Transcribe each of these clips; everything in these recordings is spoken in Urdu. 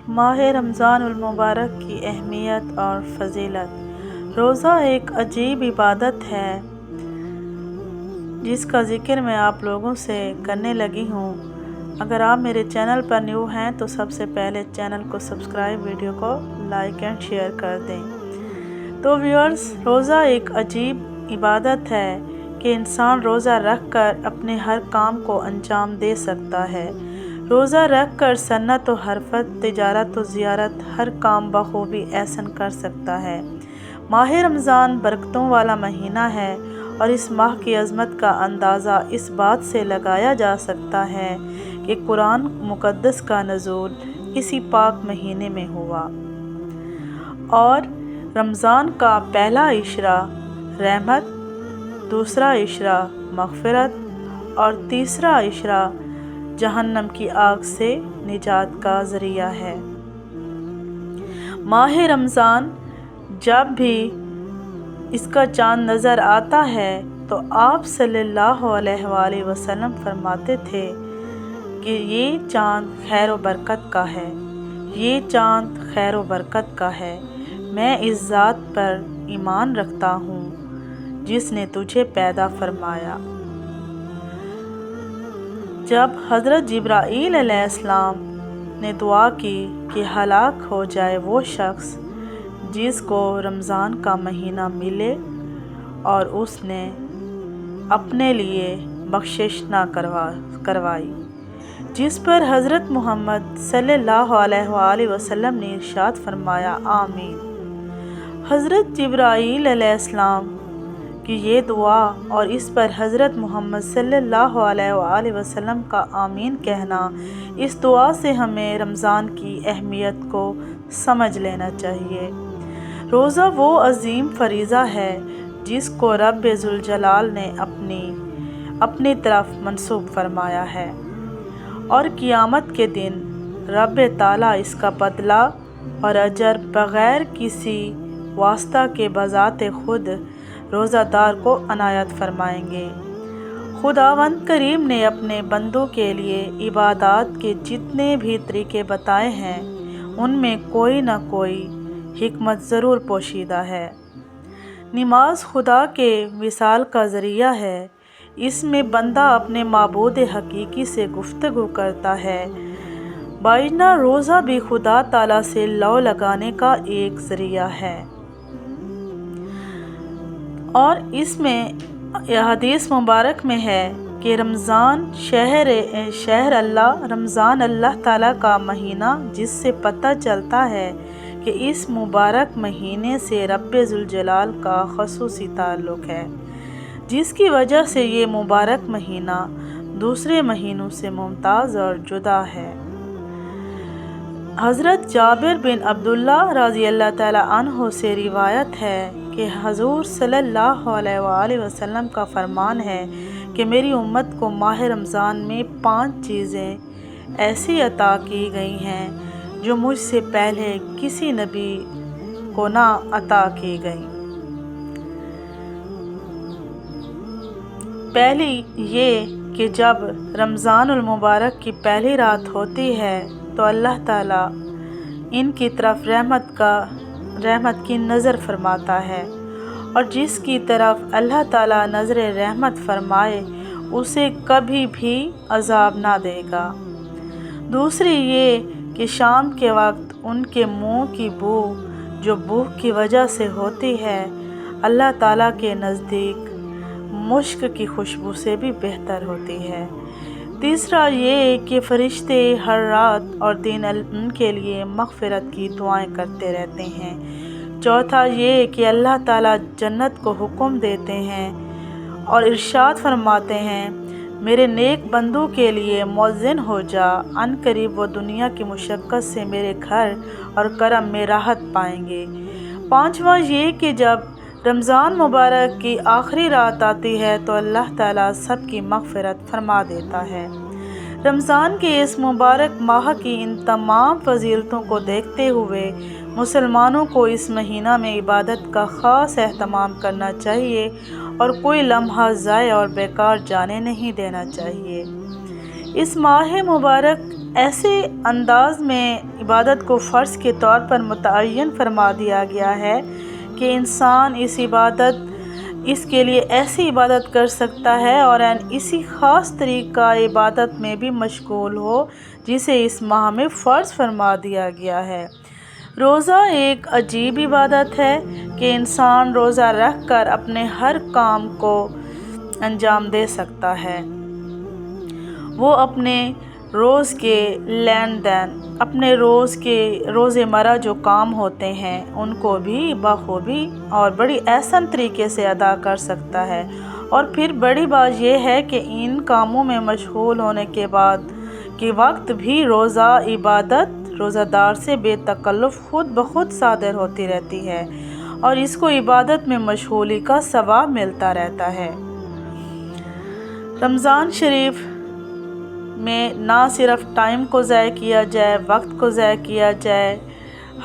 ماہ رمضان المبارک کی اہمیت اور فضیلت۔ روزہ ایک عجیب عبادت ہے جس کا ذکر میں آپ لوگوں سے کرنے لگی ہوں۔ اگر آپ میرے چینل پر نیو ہیں تو سب سے پہلے چینل کو سبسکرائب، ویڈیو کو لائک اینڈ شیئر کر دیں۔ تو ویورز، روزہ ایک عجیب عبادت ہے کہ انسان روزہ رکھ کر اپنے ہر کام کو انجام دے سکتا ہے۔ روزہ رکھ کر سنت و حرفت، تجارت و زیارت، ہر کام بخوبی احسن کر سکتا ہے۔ ماہ رمضان برکتوں والا مہینہ ہے اور اس ماہ کی عظمت کا اندازہ اس بات سے لگایا جا سکتا ہے کہ قرآن مقدس کا نزول اسی پاک مہینے میں ہوا اور رمضان کا پہلا عشرہ رحمت، دوسرا عشرہ مغفرت اور تیسرا عشرہ جہنم کی آگ سے نجات کا ذریعہ ہے۔ ماہ رمضان جب بھی اس کا چاند نظر آتا ہے تو آپ صلی اللہ علیہ وآلہ وسلم فرماتے تھے کہ یہ چاند خیر و برکت کا ہے، یہ چاند خیر و برکت کا ہے۔ میں اس ذات پر ایمان رکھتا ہوں جس نے تجھے پیدا فرمایا۔ جب حضرت جبرائیل علیہ السلام نے دعا کی کہ ہلاک ہو جائے وہ شخص جس کو رمضان کا مہینہ ملے اور اس نے اپنے لیے بخشش نہ کروائی، جس پر حضرت محمد صلی اللہ علیہ وآلہ وسلم نے ارشاد فرمایا آمین۔ حضرت جبرائیل علیہ السلام کی یہ دعا اور اس پر حضرت محمد صلی اللہ علیہ وآلہ وسلم کا آمین کہنا، اس دعا سے ہمیں رمضان کی اہمیت کو سمجھ لینا چاہیے۔ روزہ وہ عظیم فریضہ ہے جس کو رب ذوالجلال نے اپنی طرف منسوب فرمایا ہے اور قیامت کے دن رب تعالیٰ اس کا بدلہ اور اجر بغیر کسی واسطہ کے بذات خود روزہ دار کو عنایت فرمائیں گے۔ خداوند کریم نے اپنے بندوں کے لیے عبادات کے جتنے بھی طریقے بتائے ہیں ان میں کوئی نہ کوئی حکمت ضرور پوشیدہ ہے۔ نماز خدا کے وصال کا ذریعہ ہے، اس میں بندہ اپنے معبود حقیقی سے گفتگو کرتا ہے۔ باجنا روزہ بھی خدا تعالیٰ سے لو لگانے کا ایک ذریعہ ہے اور اس میں حدیث مبارک میں ہے کہ رمضان اللہ تعالیٰ کا مہینہ، جس سے پتہ چلتا ہے کہ اس مبارک مہینے سے رب ذوالجلال کا خصوصی تعلق ہے، جس کی وجہ سے یہ مبارک مہینہ دوسرے مہینوں سے ممتاز اور جدا ہے۔ حضرت جابر بن عبداللہ رضی اللہ تعالیٰ عنہ سے روایت ہے کہ حضور صلی اللہ علیہ وآلہ وسلم کا فرمان ہے کہ میری امت کو ماہ رمضان میں 5 چیزیں ایسی عطا کی گئی ہیں جو مجھ سے پہلے کسی نبی کو نہ عطا کی گئیں۔ پہلی یہ کہ جب رمضان المبارک کی پہلی رات ہوتی ہے تو اللہ تعالیٰ ان کی طرف رحمت کی نظر فرماتا ہے اور جس کی طرف اللہ تعالیٰ نظر رحمت فرمائے اسے کبھی بھی عذاب نہ دے گا۔ دوسری یہ کہ شام کے وقت ان کے منہ کی بو جو بھوک کی وجہ سے ہوتی ہے اللہ تعالیٰ کے نزدیک مشک کی خوشبو سے بھی بہتر ہوتی ہے۔ تیسرا یہ کہ فرشتے ہر رات اور دن ان کے لیے مغفرت کی دعائیں کرتے رہتے ہیں۔ چوتھا یہ کہ اللہ تعالیٰ جنت کو حکم دیتے ہیں اور ارشاد فرماتے ہیں میرے نیک بندوں کے لیے مؤذن ہو جا، عن قریب وہ دنیا کی مشقت سے میرے گھر اور کرم میں راحت پائیں گے۔ پانچواں یہ کہ جب رمضان مبارک کی آخری رات آتی ہے تو اللہ تعالیٰ سب کی مغفرت فرما دیتا ہے۔ رمضان کے اس مبارک ماہ کی ان تمام فضیلتوں کو دیکھتے ہوئے مسلمانوں کو اس مہینہ میں عبادت کا خاص اہتمام کرنا چاہیے اور کوئی لمحہ ضائع اور بیکار جانے نہیں دینا چاہیے۔ اس ماہ مبارک ایسے انداز میں عبادت کو فرض کے طور پر متعین فرما دیا گیا ہے کہ انسان اس کے لیے ایسی عبادت کر سکتا ہے اور اسی خاص طریقہ عبادت میں بھی مشغول ہو جسے اس ماہ میں فرض فرما دیا گیا ہے۔ روزہ ایک عجیب عبادت ہے کہ انسان روزہ رکھ کر اپنے ہر کام کو انجام دے سکتا ہے۔ وہ اپنے روز کے لین دین، اپنے روزمرہ جو کام ہوتے ہیں ان کو بھی بخوبی اور بڑی احسن طریقے سے ادا کر سکتا ہے۔ اور پھر بڑی بات یہ ہے کہ ان کاموں میں مشغول ہونے کے وقت بھی روزہ دار سے بے تکلف خود بخود صادر ہوتی رہتی ہے اور اس کو عبادت میں مشغولی کا ثواب ملتا رہتا ہے۔ رمضان شریف میں نہ صرف ٹائم کو ضائع کیا جائے، وقت کو ضائع کیا جائے،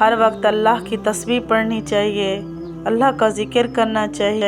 ہر وقت اللہ کی تسبیح پڑھنی چاہیے، اللہ کا ذکر کرنا چاہیے۔